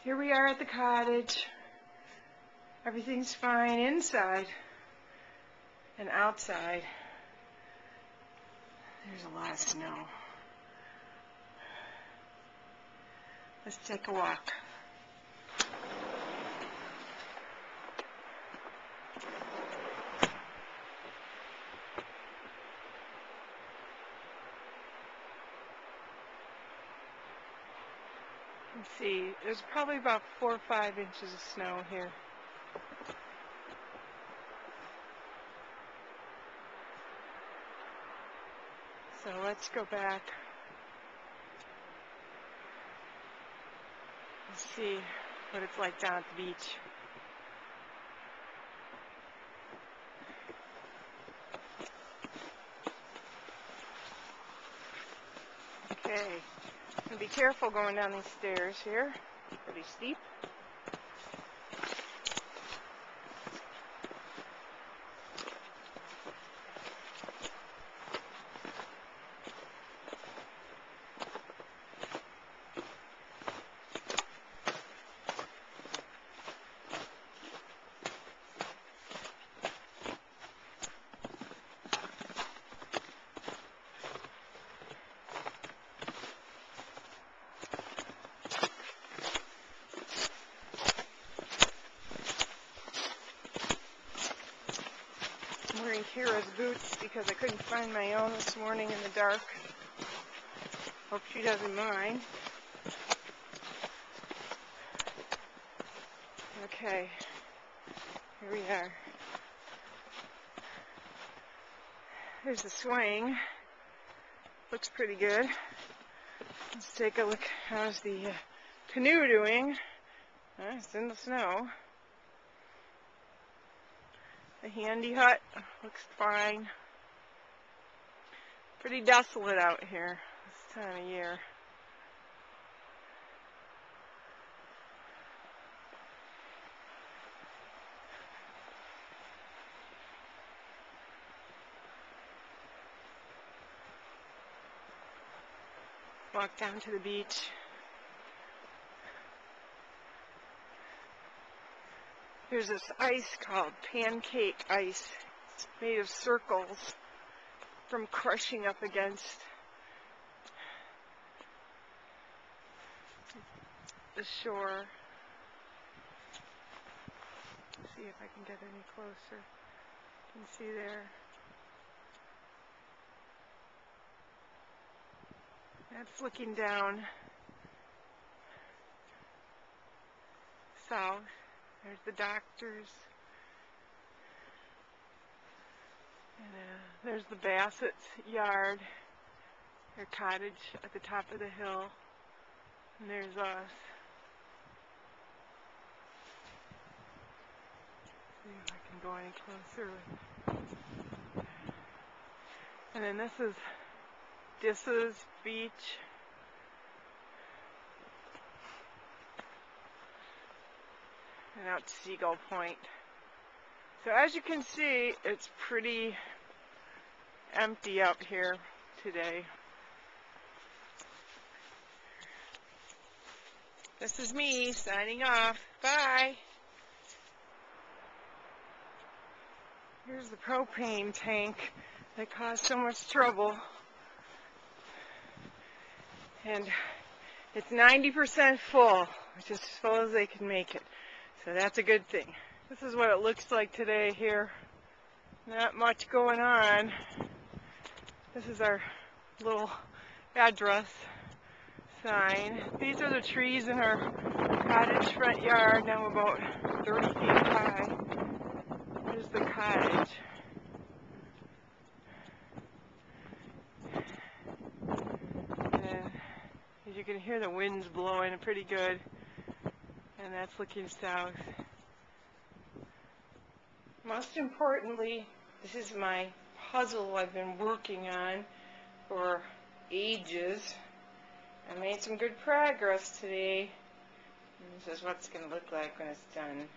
Here we are at the cottage. Everything's fine inside and outside. There's a lot of snow. Let's take a walk. Let's see, there's probably about 4 or 5 inches of snow here. So let's go back. Let's see what it's like down at the beach. Okay, be careful going down these stairs here. Pretty steep. I'm wearing Kara's boots because I couldn't find my own this morning in the dark. Hope she doesn't mind. Okay, here we are. There's the swing. Looks pretty good. Let's take a look. How's the canoe doing? It's in the snow. The handy hut looks fine. Pretty desolate out here this time of year. Walk down to the beach. There's this ice called pancake ice. It's made of circles from crushing up against the shore. Let's see if I can get any closer. You can see there. That's looking down south. There's the doctors. And there's the Bassett's yard, their cottage at the top of the hill. And there's us. See if I can go any closer. And then this is beach. And out to Seagull Pointe. So as you can see, it's pretty empty out here today. This is me signing off. Bye. Here's the propane tank that caused so much trouble. And it's 90% full, which is as full as they can make it. So that's a good thing. This is what it looks like today here. Not much going on. This is our little address sign. These are the trees in our cottage front yard, now about 30 feet high. There's the cottage. And as you can hear, the wind's blowing pretty good. And that's looking south. Most importantly, this is my puzzle I've been working on for ages. I made some good progress today. This is what it's going to look like when it's done.